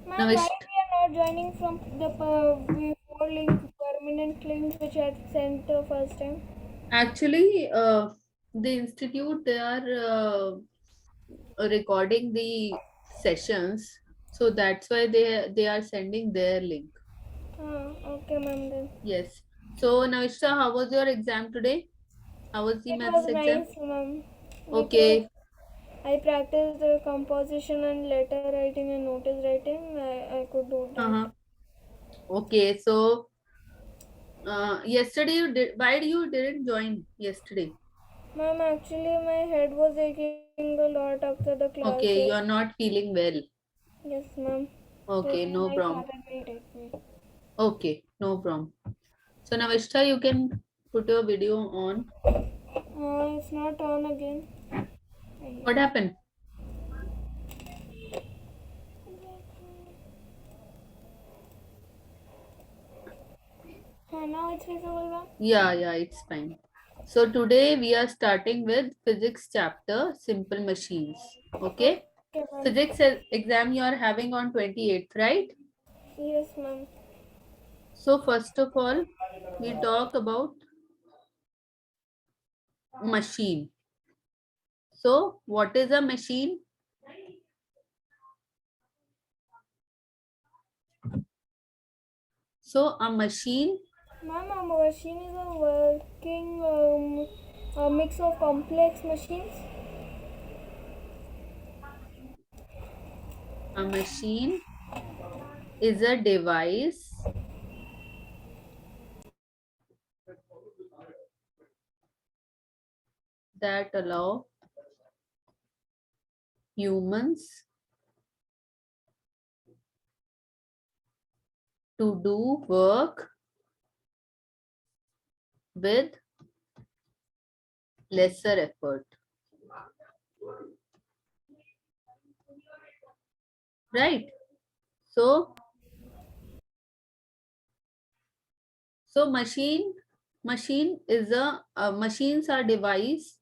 Now Ma'am, why it's we are not joining from the before link, permanent links which I sent the first time? actually the institute, they are recording the sessions, so that's why they are sending their link. Okay, ma'am then. Yes. So now Ishta, how was your exam today? How was the It maths was exam? nice, ma'am, because Okay. I practiced the composition and letter writing and notice writing. I could do that. Uh-huh. Okay, so yesterday you did, why you didn't join yesterday? Ma'am, actually my head was aching a lot after the classes. Okay, you're not feeling well. Yes, ma'am. Okay, Today no my problem. father will take me. Okay, no problem. So now Ishta, you can put your video on. It's not on again. What Ayyo. happened? Now it's visible, ma'am. Yeah, it's fine. So today we are starting with physics chapter, simple machines. Okay. Okay, ma'am. Physics exam you are having on 28th, right? Yes, ma'am. So first of all, we talk about machine. So what is a machine? So a machine, Ma'am, a machine is a working a mix of complex machines. a machine is a device that allow humans to do work with lesser effort. Right? So machine is a machines are device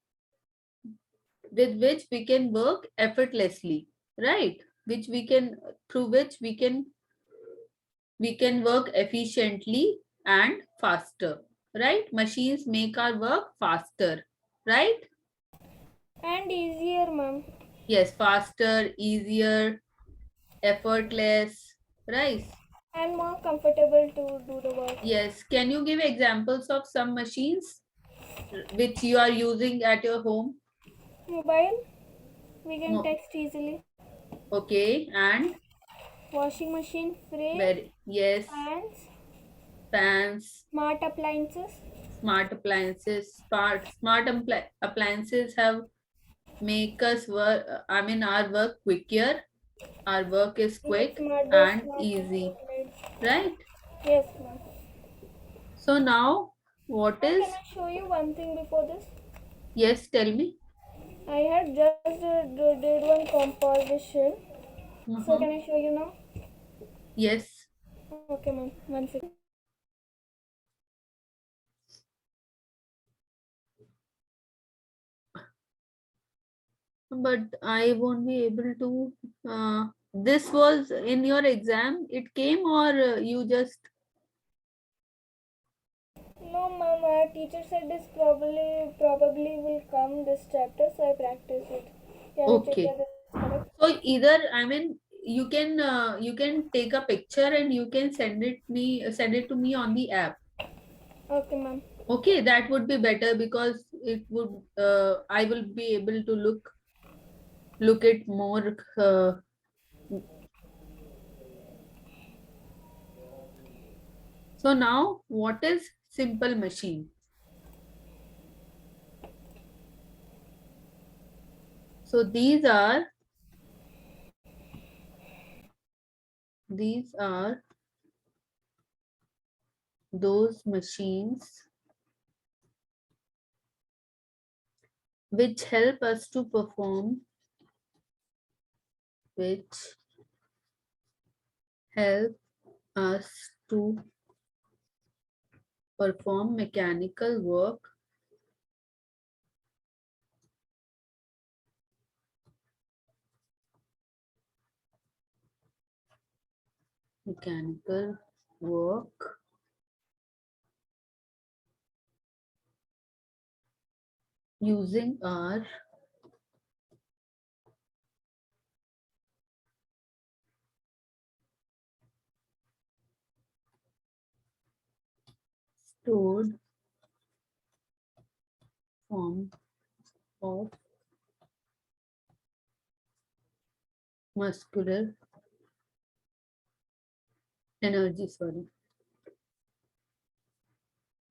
with which we can work effortlessly, right? Which we can through which we can work efficiently and faster, right? Machines make our work faster, right? And easier, ma'am. Yes, faster, easier, effortless, right? And more comfortable to do the work. Yes, can you give examples of some machines which you are using at your home? Mobile, we can Mo- text easily. okay, and Washing machine, fridge, very yes, fans, fans, smart appliances. smart appliances. Appliances have make us work. I mean, our work quicker. Our work is Yes, quick smart doors, and smart easy, lights. right? Yes, ma'am. So now, what Ma'am, can is? I show you one thing before this? Yes, tell me. I had just did one composition. So Uh-huh. can I show you now? Yes, Okay, ma'am. One second. but I won't be able to. This was in your exam. It came, or you just No, ma'am. Our teacher said this probably will come this chapter, so I practice it. Can you check okay? that it's correct? So either you can take a picture and you can send it to me on the app. Okay, ma'am. Okay, that would be better because it would I will be able to look it more. So now, what is simple machine? So these are those machines which help us to perform which help us to perform mechanical work mechanical work using our stored form of muscular energy. Sorry.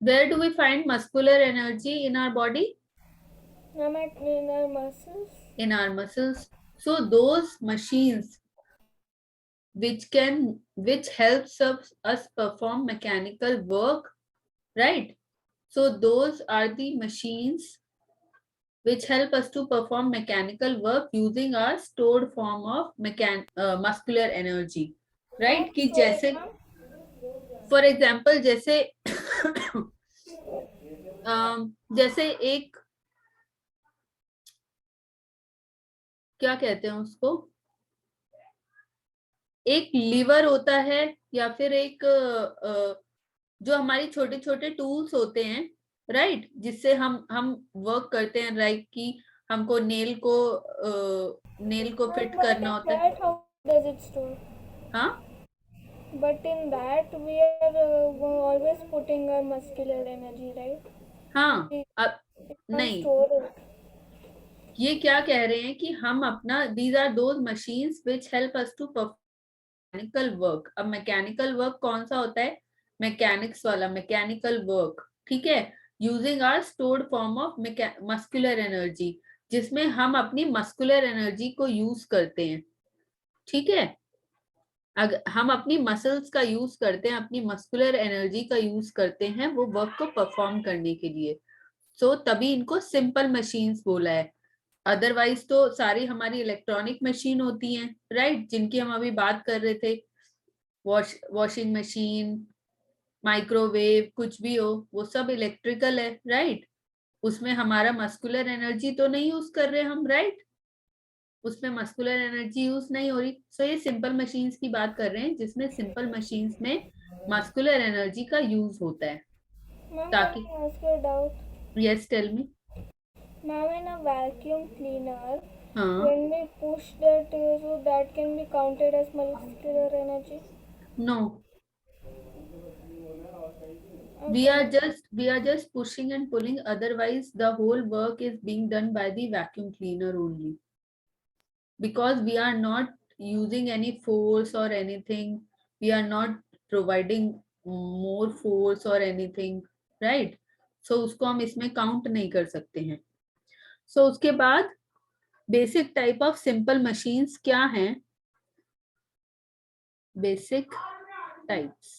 Where do we find muscular energy in our body? Ma'am, in our muscles. In our muscles. So those machines which helps us perform mechanical work, right? So those are the machines which help us to perform mechanical work using our stored form of muscular energy, right? कि Storage, जैसे ma'am. For example जैसे जैसे एक, क्या कहते हैं उसको, एक लीवर होता है, या फिर एक जो हमारी छोटे छोटे टूल्स होते हैं, राइट, जिससे हम वर्क करते हैं, राइट, कि हमको नेल को फिट But करना in होता है. that, how does it store? हाँ. But in that, we are always putting our muscular energy, right? हाँ. We अब can't नहीं, store it. ये क्या कह रहे हैं कि हम अपना, these are those machines which help us to mechanical work. अब मैकेनिकल वर्क कौन सा होता है? मैकेनिक्स वाला मैकेनिकल वर्क, ठीक है, using our stored form of muscular energy, जिसमें हम अपनी मस्कुलर एनर्जी को यूज करते हैं, ठीक है. अगर हम अपनी मसल्स का यूज करते हैं, अपनी मस्कुलर एनर्जी का यूज करते हैं वो वर्क को परफॉर्म करने के लिए, सो तभी इनको सिंपल मशीन्स बोला है. अदरवाइज तो सारी हमारी इलेक्ट्रॉनिक मशीन होती हैं, राइट, जिनकी हम अभी बात कर रहे थे, वॉशिंग मशीन, माइक्रोवेव, कुछ भी हो, वो सब इलेक्ट्रिकल है, राइट. उसमें हमारा मस्कुलर एनर्जी तो नहीं यूज कर रहे हम, राइट, उसमें मस्कुलर एनर्जी यूज नहीं हो रही. सो ये सिंपल मशीन्स की बात कर रहे हैं, जिसमें सिंपल मशीन्स में मस्कुलर एनर्जी का यूज होता है. Ma'am, can ताकि, I ask you a doubt? Yes tell me. Ma'am, in a vacuum cleaner, हाँ. when we push that, so that can be counted as muscular energy? No, we Okay, are ma'am. just pushing and pulling, otherwise the whole work is being done by the vacuum cleaner only, because we are not using any force or anything, we are not providing more force or anything, right. So उसको हम इसमें count नहीं कर सकते हैं. So उसके बाद basic type of simple machines क्या हैं? बेसिक टाइप्स,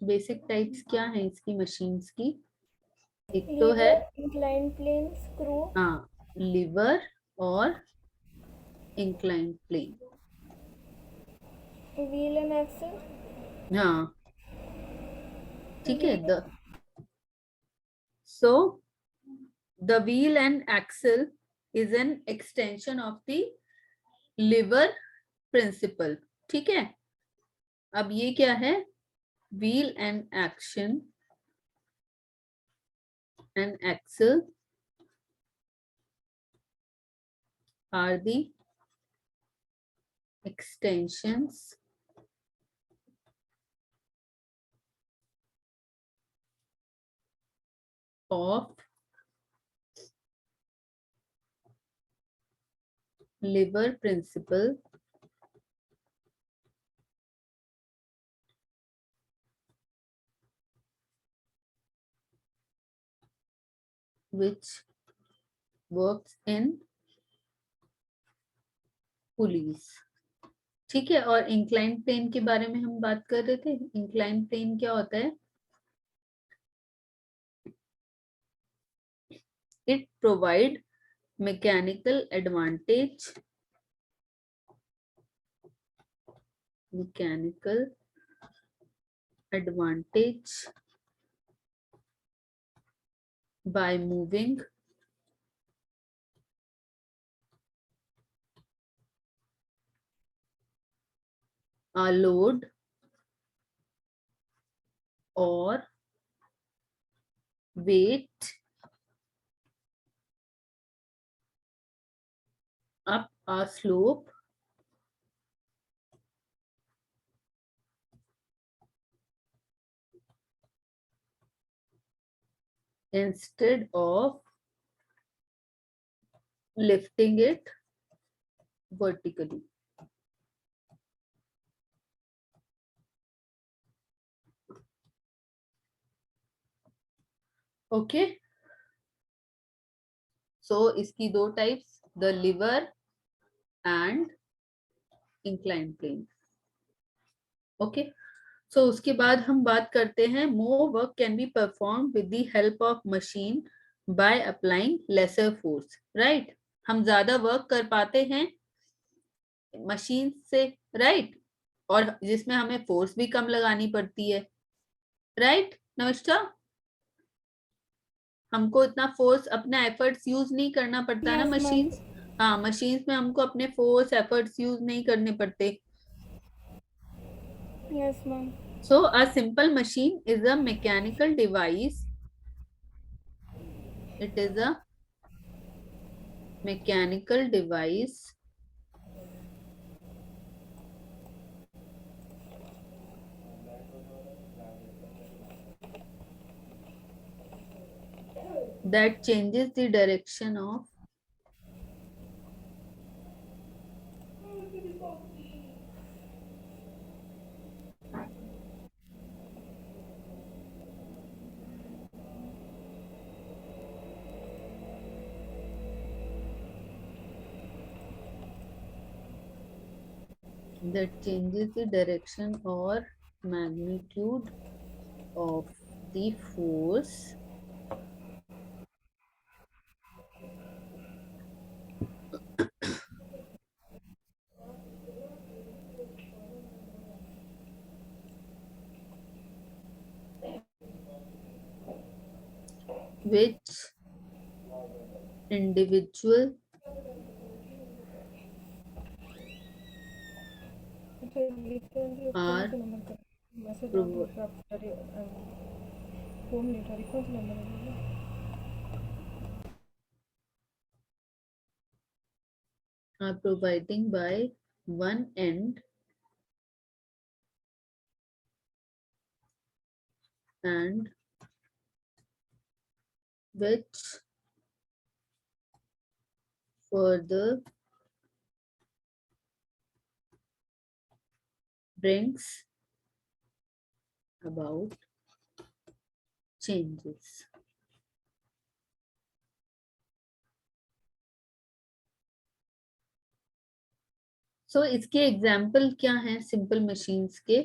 बेसिक टाइप्स क्या हैं इसकी मशीन्स की? एक तो है, Lever, inclined plane, screw, हाँ, लीवर और incline plane. wheel and axle, हाँ, ठीक है. wheel, So the wheel and axle is an extension of the lever principle, ठीक है. अब ये क्या है? wheel and action and axle are the extensions of lever principle which works in pulleys, ठीक है. और इंक्लाइन प्लेन के बारे में हम बात कर रहे थे. इंक्लाइन प्लेन क्या होता है? It provide mechanical advantage by moving a load or weight up a slope instead of lifting it vertically. Okay. So इसकी दो types, the lever and incline plane. Okay. So उसके बाद हम बात करते हैं, more work can be perform with the help of machine by applying lesser force, right. हम ज्यादा वर्क कर पाते हैं मशीन से, राइट, और जिसमें हमें फोर्स भी कम लगानी पड़ती है, राइट नविष्ठा? हमको इतना फोर्स, अपना एफर्ट्स यूज नहीं करना पड़ता ना Yes, ma'am. मशीन्स। हाँ, मशीन्स में हमको अपने फोर्स एफर्ट्स यूज नहीं करने पड़ते। Yes, ma'am. So a simple machine is a mechanical device. It is a mechanical device that changes the direction of or magnitude of the force which individual are prov- are providing by one end and which further brings about changes. So इसके example क्या हैं simple machines के?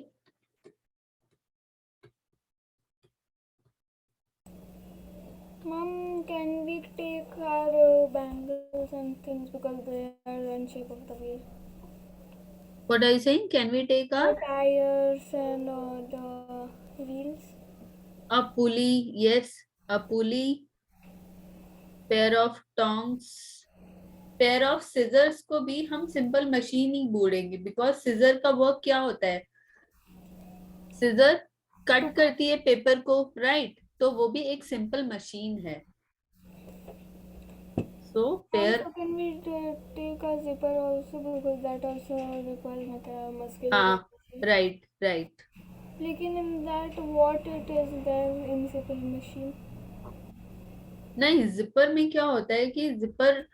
Mom, can we take our bangles and things because they are in shape of the wheel? What are you saying? Can we take The tires and the wheels. a pulley? Yes, a pulley, pair of tongs, pair of scissors को भी हम simple machine ही बोलेंगे, because scissor का work क्या होता है? Scissor cut करती है पेपर को, राइट? तो वो भी एक सिंपल मशीन है। सो pair, Also, can we take a zipper also because that also requires muscular. हाँ, राइट राइट। लेकिन in that what it is there in simple machine? नहीं, जिपर में क्या होता है कि जिपर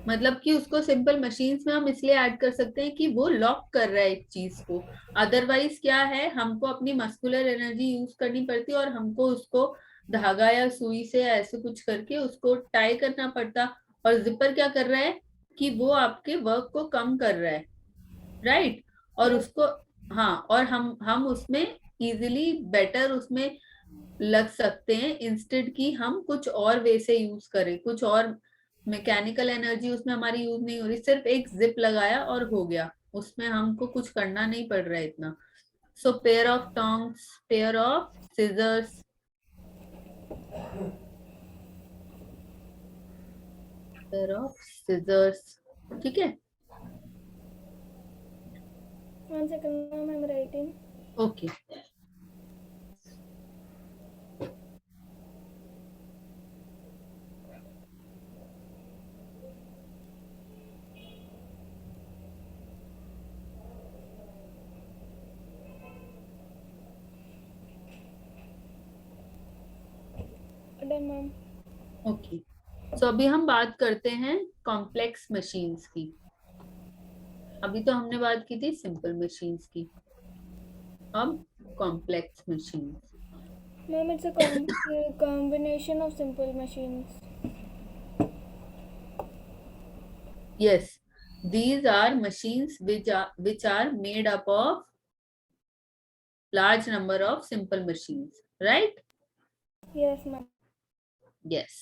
मतलब कि उसको सिंपल मशीन्स में हम इसलिए ऐड कर सकते हैं कि वो लॉक कर रहा है एक चीज को। अदरवाइज क्या है, हमको अपनी मस्कुलर एनर्जी यूज करनी पड़ती है और हमको उसको धागा या सुई से ऐसे कुछ करके उसको टाई करना पड़ता। और जिपर क्या कर रहा है कि वो आपके वर्क को कम कर रहा है, राइट? और Yes. उसको, हाँ, और हम उसमें इजीली बेटर उसमें लग सकते हैं, इंस्टेड कि हम कुछ और वे से यूज करें, कुछ और मैकेनिकल एनर्जी उसमें हमारी यूज नहीं हो रही, सिर्फ एक जिप लगाया और हो गया, उसमें हमको कुछ करना नहीं पड़ रहा है इतना। So pair of tongs, pair of scissors, pair of scissors, ठीक है? One second, ma'am, I'm writing. Okay. Done, ma'am. Okay, so अभी हम बात करते हैं कॉम्प्लेक्स मशीन्स की। अभी तो हमने बात की थी सिंपल मशीन्स की, अब complex machines. Ma'am, it's a combination of simple machines. Yes, these are machines which are made up of large number of simple machines, right? Yes, ma'am. Yes.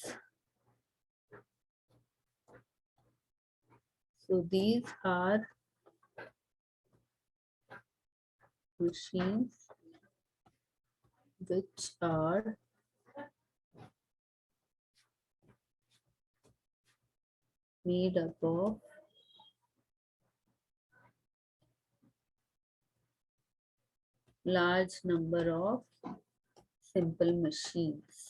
So these are machines which are made up of large number of simple machines.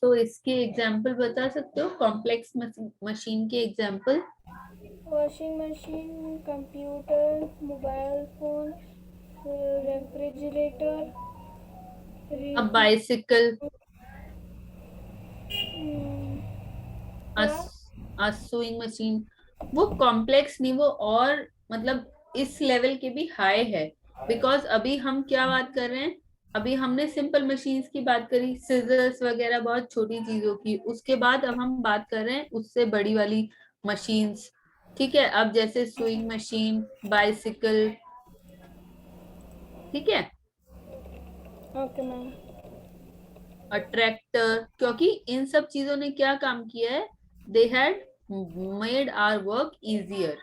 तो इसके example बता सकते हो, complex machine के example? Washing machine, computer, mobile phone, refrigerator, अब bicycle, sewing machine, वो complex नहीं, वो और मतलब इस लेवल के भी हाई है। बिकॉज अभी हम क्या बात कर रहे हैं, अभी हमने सिंपल मशीन्स की बात करी, सिजर्स वगैरह बहुत छोटी चीजों की। उसके बाद अब हम बात कर रहे हैं उससे बड़ी वाली मशीन्स। ठीक है, अब जैसे सुइंग मशीन, बाइसिकल, ठीक है, ओके मैम। और ट्रैक्टर, क्योंकि इन सब चीजों ने क्या काम किया है, they had made our work easier,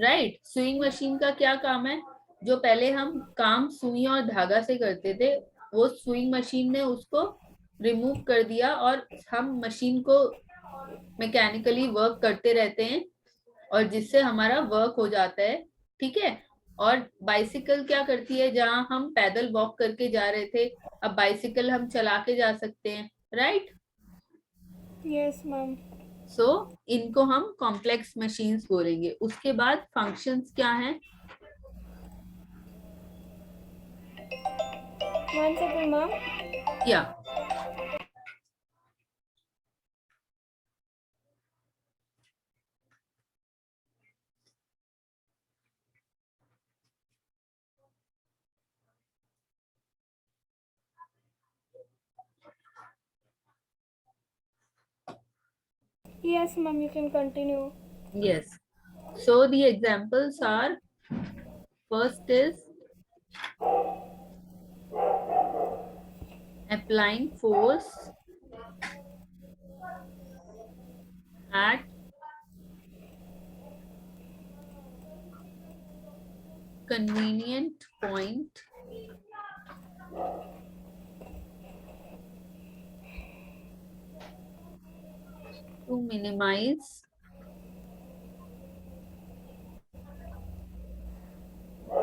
right. Sewing machine का क्या काम है, जो पहले हम काम सुई और धागा से करते थे, वो सुइंग मशीन ने उसको रिमूव कर दिया और हम मशीन को मैकेनिकली वर्क करते रहते हैं, और जिससे हमारा वर्क हो जाता है। ठीक है, और बाइसिकल क्या करती है, जहां हम पैदल वॉक करके जा रहे थे, अब बाइसिकल हम चला के जा सकते हैं, राइट। Yes ma'am. सो इनको हम कॉम्प्लेक्स मशीन्स बोलेंगे। उसके बाद फंक्शंस क्या हैं? One second ma'am. या Yes, ma'am, you can continue. yes, so the examples are, first is applying force at convenient point to minimize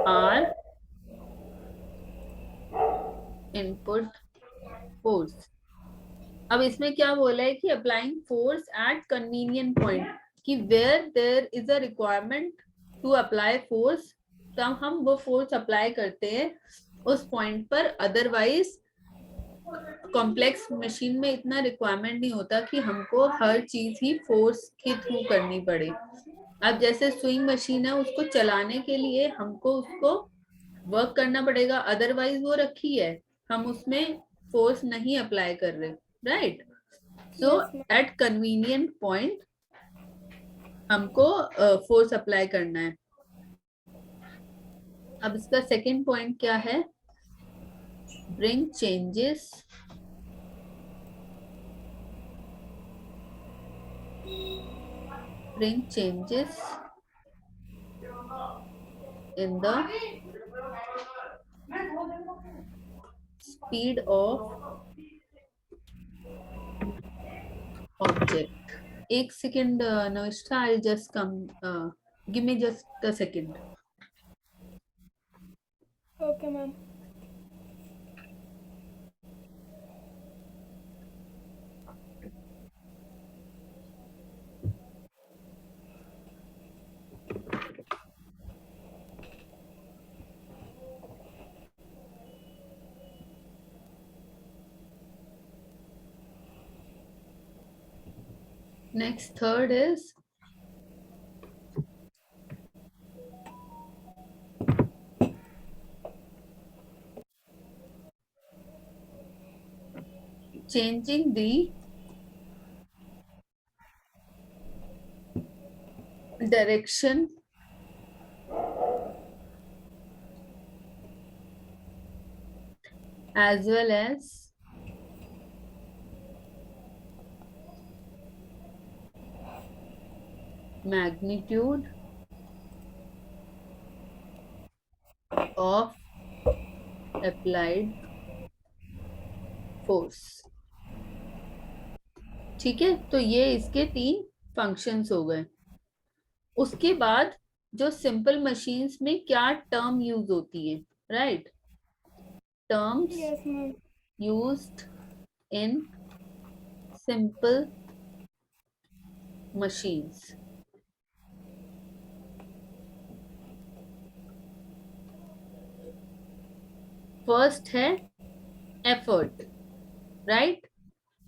our input force। अब इसमें क्या बोला है कि applying force at convenient point, कि where there is a requirement to apply force, तब हम वो फोर्स अप्लाई करते हैं उस पॉइंट पर। अदरवाइज कॉम्प्लेक्स मशीन में इतना रिक्वायरमेंट नहीं होता कि हमको हर चीज ही फोर्स के थ्रू करनी पड़े। अब जैसे स्विंग मशीन है, उसको चलाने के लिए हमको उसको वर्क करना पड़ेगा, अदरवाइज वो रखी है, हम उसमें फोर्स नहीं अप्लाई कर रहे, right. So Yes, ma'am. At convenient point हमको फोर्स अप्लाई करना है। अब इसका सेकेंड पॉइंट क्या है, bring changes in the speed of object। एक second Navishtha, I just come, give me just a second. Okay, ma'am. Next, third is changing the direction as well as magnitude of applied force. ठीक है, तो ये इसके 3 functions हो गए. उसके बाद जो सिंपल मशीन्स में क्या टर्म यूज होती है, right? Terms Yes, ma'am. Used in simple machines. First है एफर्ट, राइट?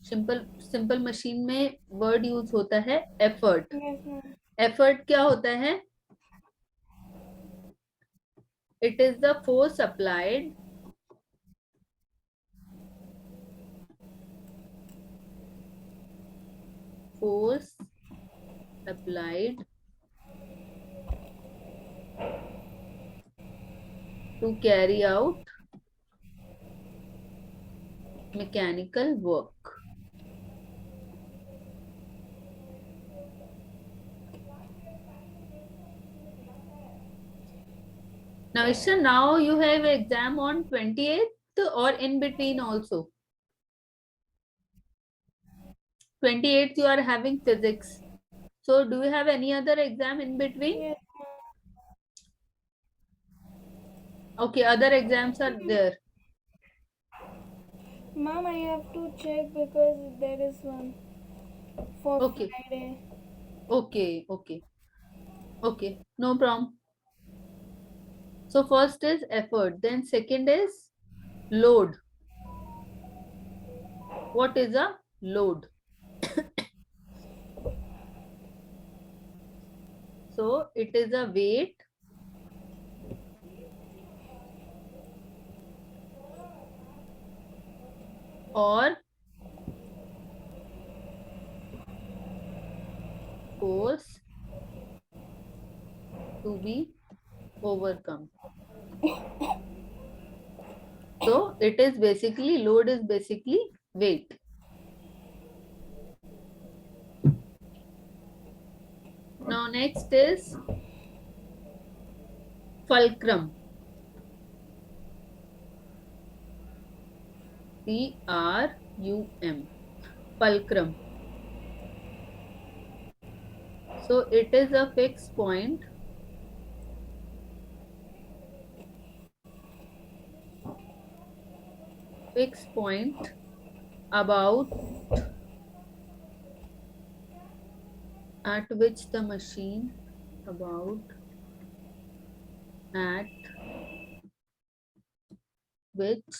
सिंपल मशीन में वर्ड यूज होता है एफर्ट. Yes, ma'am. एफर्ट क्या होता है? It is the force applied force applied to carry out mechanical work. Now, Ishra, now you have exam on 28th or in between also? 28th you are having physics. So do you have any other exam in between? Yes, Okay, other exams are there. ma'am. I have to check because there is one for Okay, Friday. okay, no problem. So first is effort, then second is load. What is a load? So it is a weight or force to be overcome. So it is basically, load is basically weight. Now next is fulcrum. Crum. Fulcrum. So it is a fixed point about at which the machine about at which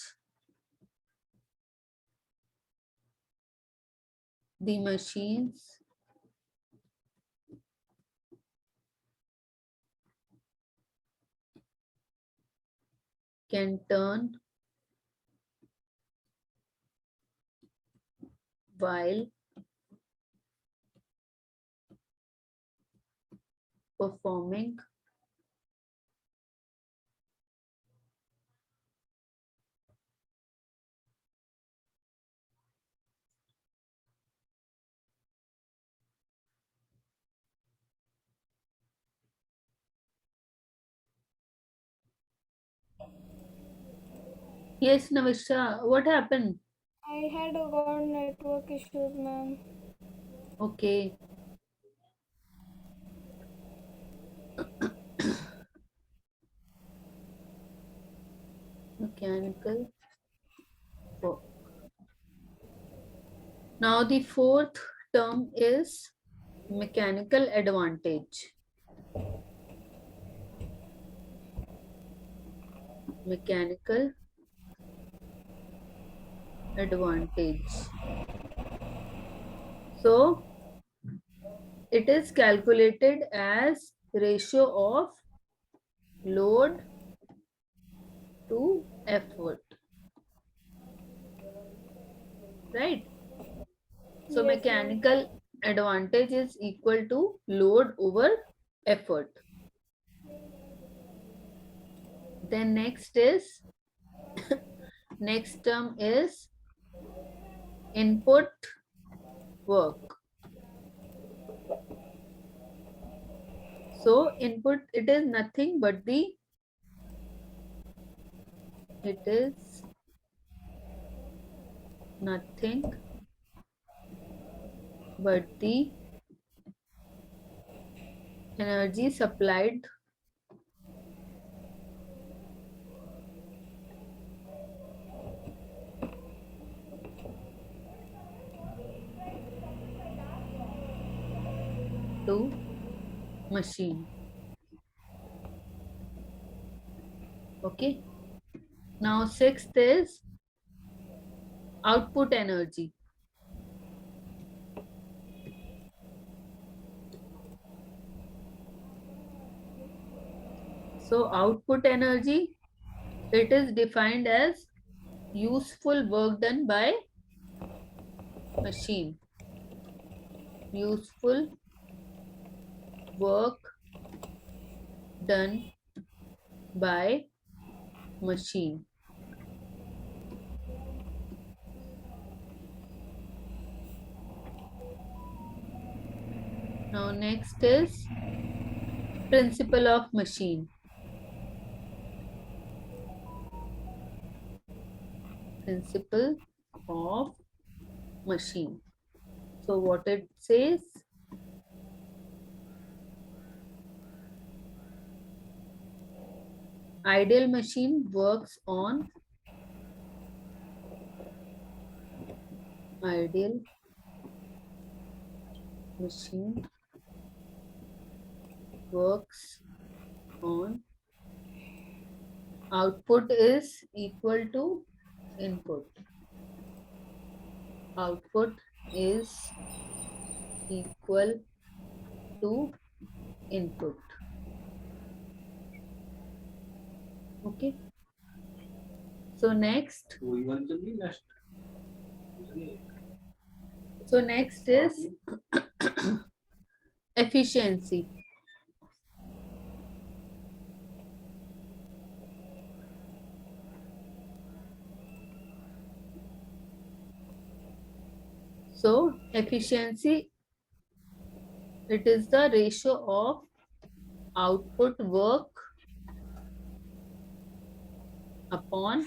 the machines can turn while performing Yes, Navisha, what happened? I had got network issues, ma'am. Okay. Mechanical work. Now the fourth term is mechanical advantage. Mechanical advantage. So it is calculated as ratio of load to effort. Right? So Yes, ma'am. mechanical advantage is equal to load over effort. Then next term is input work. So input, it is nothing but the energy supplied to machine. Okay. Now sixth is output energy. So output energy, it is defined as useful work done by machine. Useful work done by machine. Now next is principle of machine. Principle of machine. So what it says? Ideal machine works on output is equal to input. Output is equal to input. Okay. So next is efficiency. So efficiency, it is the ratio of output work upon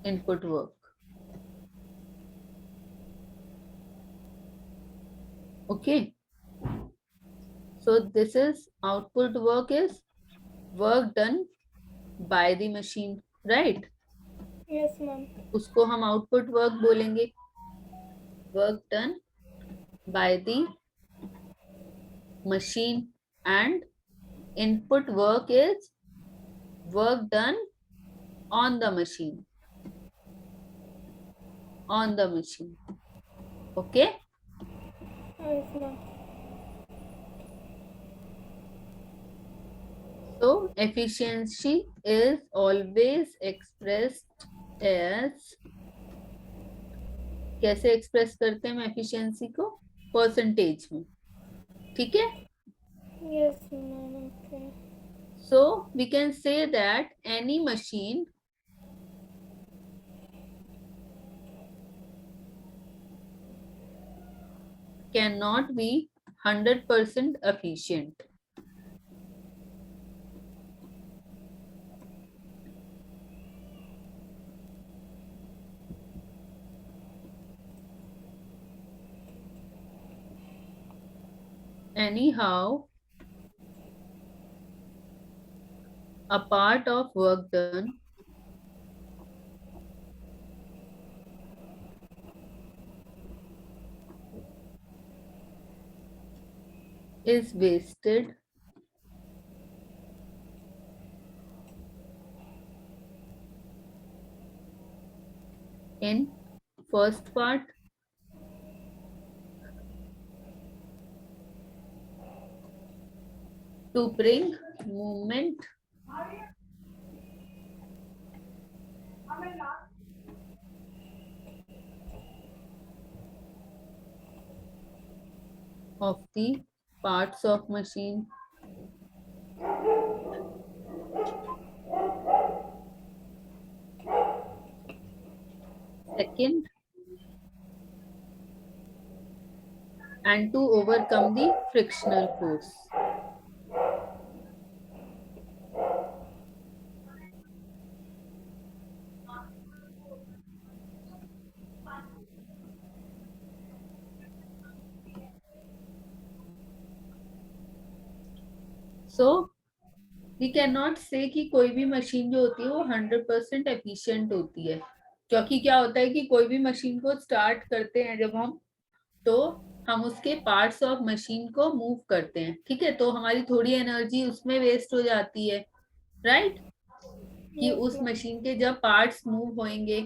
input work. Okay. So this is output work is work done by the machine, right? Yes, ma'am. उसको हम output work बोलेंगे. Work done by the machine, and input work is work done on the machine. On the machine. Okay? Yes, ma'am. So efficiency is always expressed as, कैसे express करते हैं हम efficiency को? Percentage में. ठीक है? Yes, ma'am. Okay. So we can say that any machine cannot be 100% efficient. Anyhow, a part of work done is wasted in first part to bring movement of the parts of machine. Second, and to overcome the frictional force. So we can not say कि कोई भी machine जो होती है वो 100% efficient होती है, क्योंकि क्या होता है कि कोई भी मशीन को स्टार्ट करते हैं जब हम, तो हम उसके पार्ट्स ऑफ मशीन को मूव करते हैं, ठीक है, तो हमारी थोड़ी एनर्जी उसमें वेस्ट हो जाती है, राइट, कि Yes, उस ma'am. मशीन के जब पार्ट्स मूव होंगे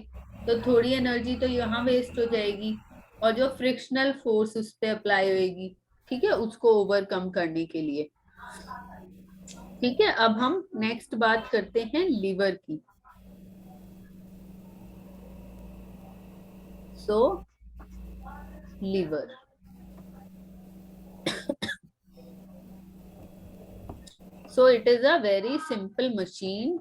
तो थोड़ी एनर्जी तो यहाँ वेस्ट हो जाएगी, और जो फ्रिक्शनल फोर्स उस पर अप्लाई होएगी, ठीक है, उसको ओवरकम करने के लिए। ठीक है, अब हम नेक्स्ट बात करते हैं लीवर की। सो liver, so it is a very simple machine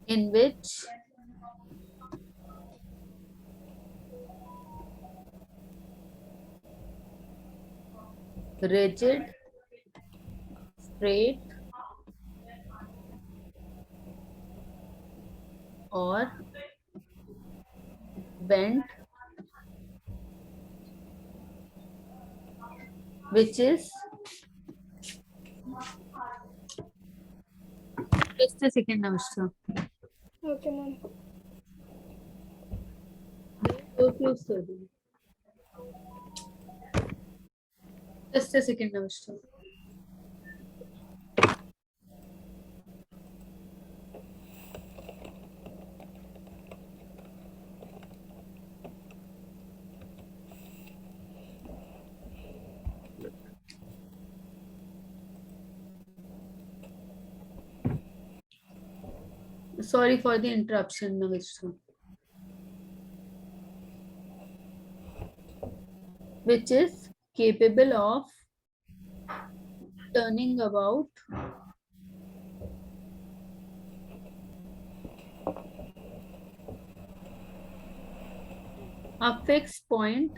in which rigid, straight or bent, which is, just a second, Namaskar. Okay, ma'am. Go close to it. Just a second, Namaskar. Sorry for the interruption, Namaskar. Which is capable of turning about a fixed point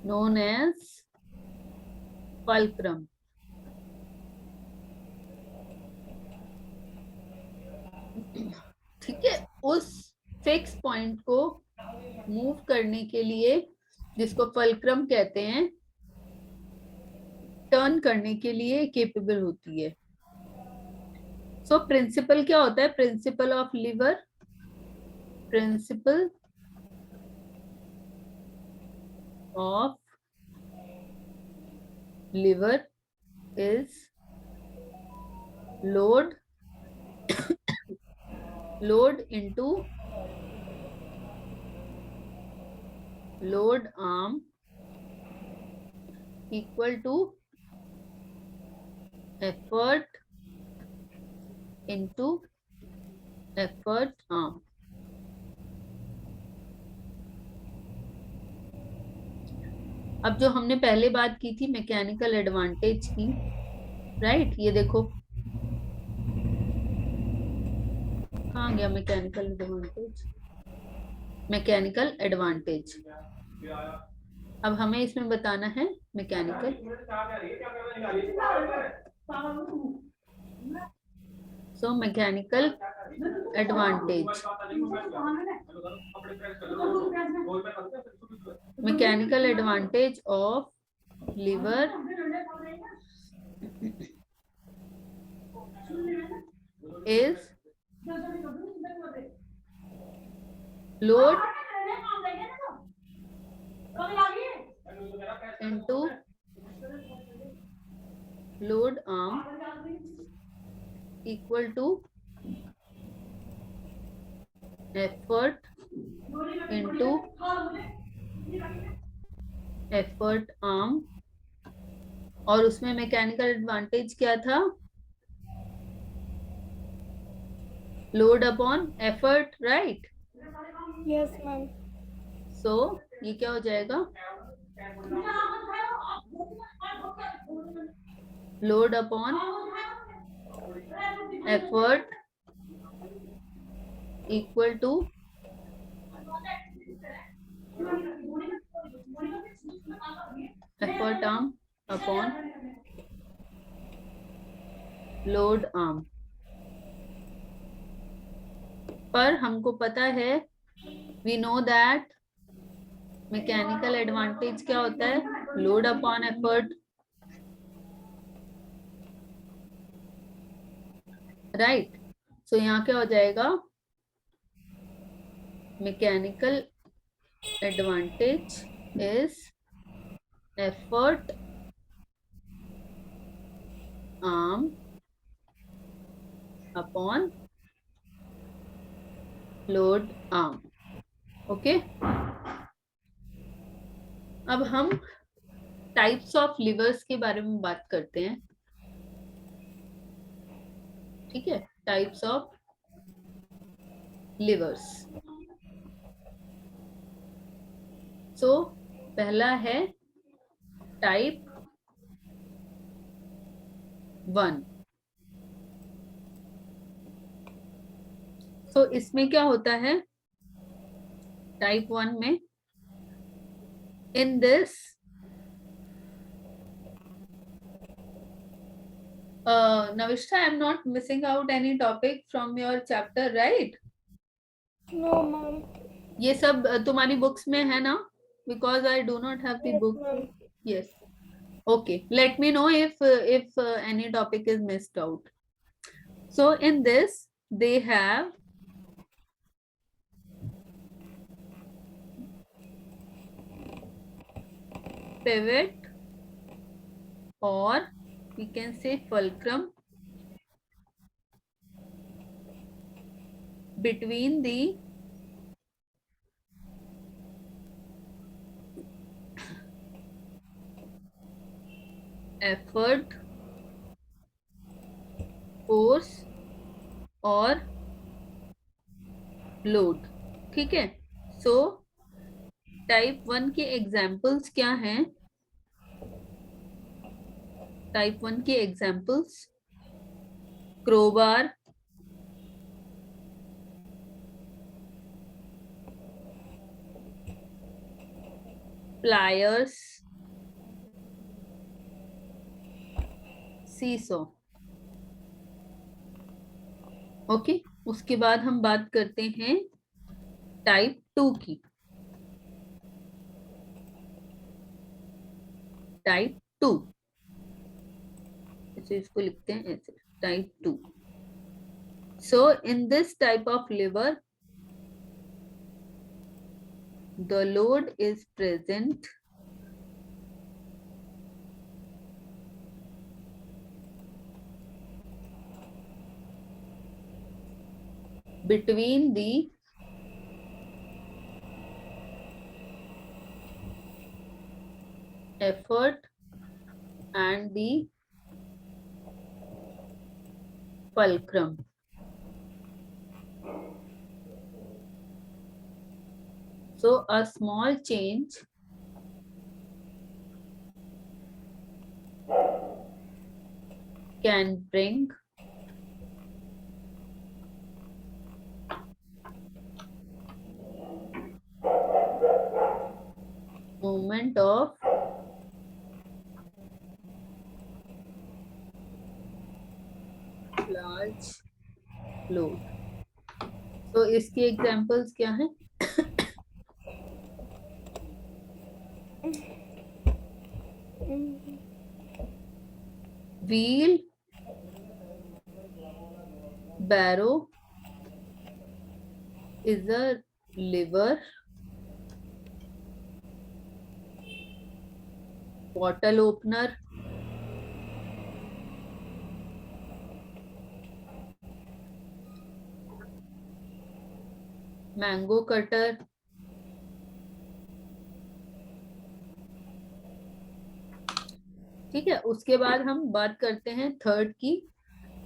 known as fulcrum. ठीक है, उस fix point को move करने के लिए, जिसको fulcrum कहते हैं, टर्न करने के लिए केपेबल होती है। सो प्रिंसिपल क्या होता है? Principle of lever, principle of lever is load into load arm equal to effort into effort arm. अब जो हमने पहले बात की थी मैकेनिकल एडवांटेज की, राइट, ये देखो कहाँ गया मैकेनिकल एडवांटेज, मैकेनिकल एडवांटेज। अब हमें इसमें बताना है mechanical, so mechanical advantage, mechanical advantage of lever is load into load arm equal to effort into effort arm, और उसमें मैकेनिकल एडवांटेज क्या था? Load upon effort, right? Yes, ma'am. So ये क्या हो जाएगा? Load upon effort equal to effort arm upon load arm. पर हमको पता है, we know that mechanical advantage क्या होता है, load upon effort, right. So यहाँ क्या हो जाएगा, mechanical advantage is effort arm upon load arm. Okay, अब हम टाइप्स ऑफ लिवर्स के बारे में बात करते हैं। ठीक है, टाइप्स ऑफ लिवर्स। सो पहला है टाइप 1। सो इसमें क्या होता है, टाइप 1 में, in this Navishta, I am not missing out any topic from your chapter, right? No, ma'am. ये सब तुम्हारी बुक्स में है ना? Because I do not have the Yes, book. ma'am. Yes. Okay. Let me know if any topic is missed out. So in this, they have pivot, or we can say fulcrum, between the effort, force और load. ठीक है, so type 1 के examples क्या हैं? Type 1 के examples, crowbar, pliers, सीसो। Okay, उसके बाद हम बात करते हैं टाइप 2 की। टाइप 2, ऐसे इसको लिखते हैं ऐसे, type 2। So in this type of liver, the load is present between the effort and the fulcrum. So a small change can bring movement of large load. तो इसके एग्जांपल्स क्या हैं? Wheel barrow is a lever, bottle opener, mango cutter, ठीक है। उसके बाद हम बात करते हैं थर्ड की,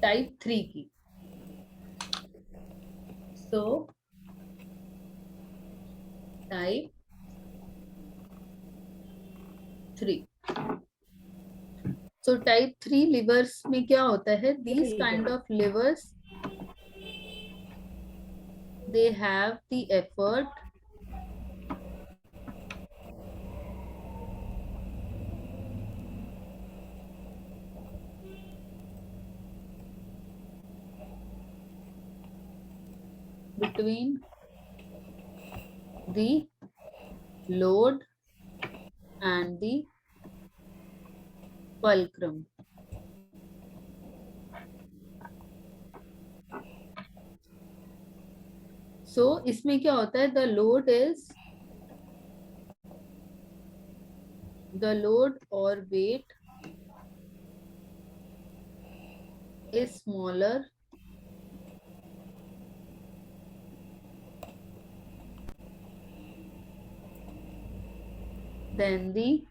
टाइप 3 की। So type 3, so type 3 levers में क्या होता है, these kind of levers, they have the effort between the load and the fulcrum. So इसमें क्या होता है? The load or weight is smaller than the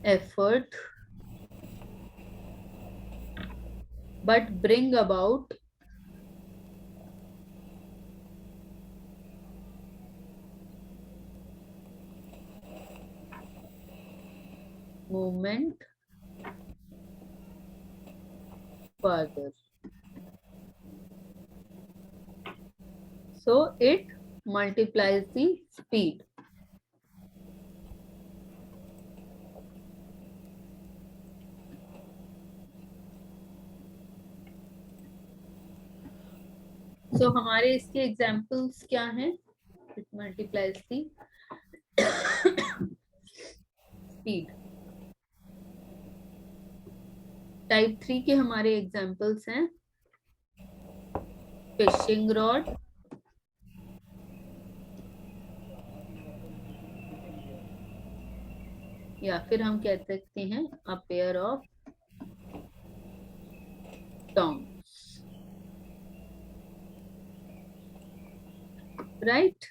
effort, but bring about movement further. So it multiplies the speed. So हमारे इसके examples क्या हैं? It multiplies the speed. Type 3 के हमारे एग्जाम्पल्स हैं फिशिंग रॉड, या फिर हम कह सकते हैं a pair of tongs, right.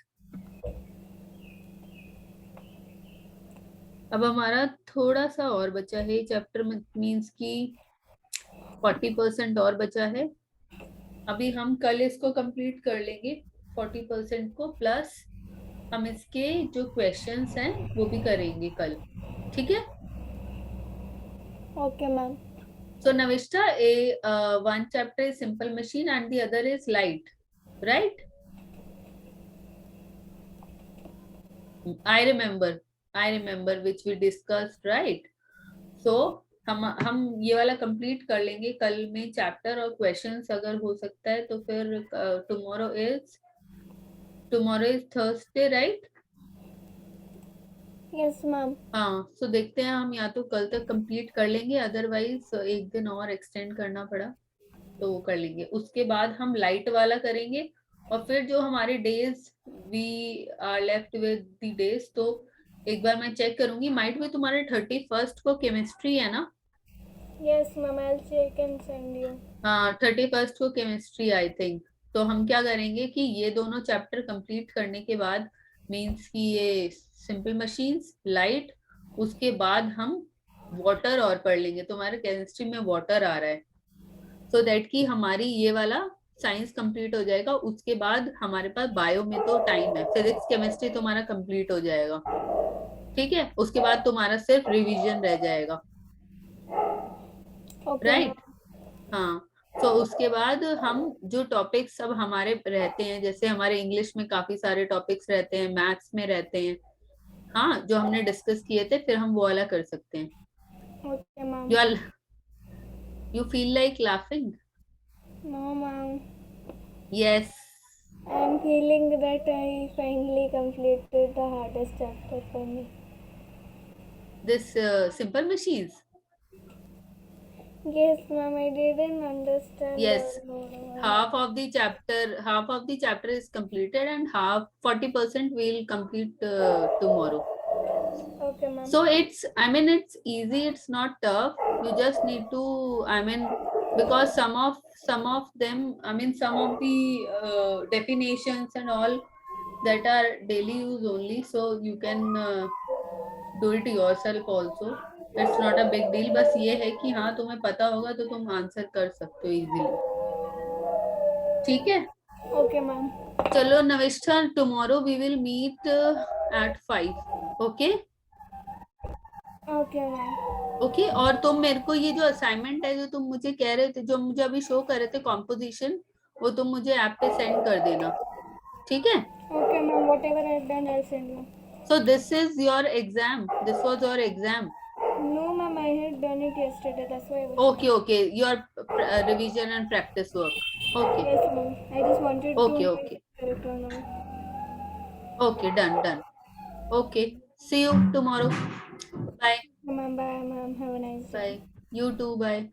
अब हमारा थोड़ा सा और बचा है चैप्टर में, मीन्स की 40% और बचा है। अभी हम कल इसको कंप्लीट कर लेंगे 40% को, प्लस हम इसके जो क्वेश्चंस हैं वो भी करेंगे कल, ठीक है? Okay, ma'am. So Navishta, one chapter is simple machine and the other is light, right? I remember which we discussed, right? So हम ये वाला कंप्लीट कर लेंगे कल में चैप्टर, और क्वेश्चंस अगर हो सकता है तो फिर tomorrow is Thursday, right? Yes, ma'am. हाँ, so देखते हैं हम या तो कल तक कंप्लीट कर लेंगे, अदरवाइज एक दिन और एक्सटेंड करना पड़ा तो वो कर लेंगे। उसके बाद हम लाइट वाला करेंगे, और फिर जो हमारे days we are left with the days, तो एक बार मैं चेक करूंगी, माइट भी तुम्हारे 31st को केमिस्ट्री है ना? Yes, ma'am. I'll check and send you. हाँ, 31st को केमिस्ट्री आई थिंक। तो हम क्या करेंगे कि ये दोनों चैप्टर कंप्लीट करने के बाद, मींस कि ये सिंपल मशीन्स, लाइट, उसके बाद हम वाटर और पढ़ लेंगे। तुम्हारे केमिस्ट्री में वाटर आ रहा है, सो दैट कि हमारी ये वाला साइंस कंप्लीट हो जाएगा। उसके बाद हमारे पास बायो में तो टाइम है, फिजिक्स केमिस्ट्री तुम्हारा कंप्लीट हो जाएगा, ठीक है? उसके बाद तुम्हारा सिर्फ रिवीजन रह जाएगा, Okay. राइट? हाँ, तो उसके बाद हम जो टॉपिक्स अब हमारे रहते हैं, जैसे हमारे इंग्लिश में काफी सारे टॉपिक्स रहते हैं, मैथ्स में रहते हैं, हाँ, जो हमने डिस्कस किए थे, फिर हम वो वाला कर सकते हैं। Okay, ma'am. You feel like laughing? No, ma'am. Yes. I'm feeling that I finally completed the hardest chapter for me. This simple machines. Yes, ma'am. I didn't understand. Yes. Half of the chapter is completed, and 40% we'll complete tomorrow. Okay, ma'am. So it's easy, it's not tough. You just need to, because some of them, some of the definitions and all that are daily use only, so you can do it yourself also. It's not a big deal. बस ये है कि हाँ, तुम्हें पता होगा तो तुम आंसर कर सकते हो इजीली, ठीक है? Okay, ma'am. चलो नविष्ठा, tomorrow we will meet at 5, okay? Okay, ma'am. Okay, और तुम मेरे को ये जो असाइनमेंट है, जो तुम मुझे कह रहे थे, जो मुझे अभी शो कर रहे थे कॉम्पोजिशन, वो तुम मुझे ऐप पे सेंड कर देना, ठीक है? Okay, ma'am. Whatever I've done, I'll send you. So this is your exam. This was your exam. No, ma'am. I had done it yesterday. That's why I was. Okay, your revision and practice work. Okay. Yes, ma'am. I just wanted to Okay, know if okay. it's correct or not. Okay, done, done. Okay. See you tomorrow. Bye. Ma'am, bye, ma'am. Have a nice day. Bye. You too. Bye.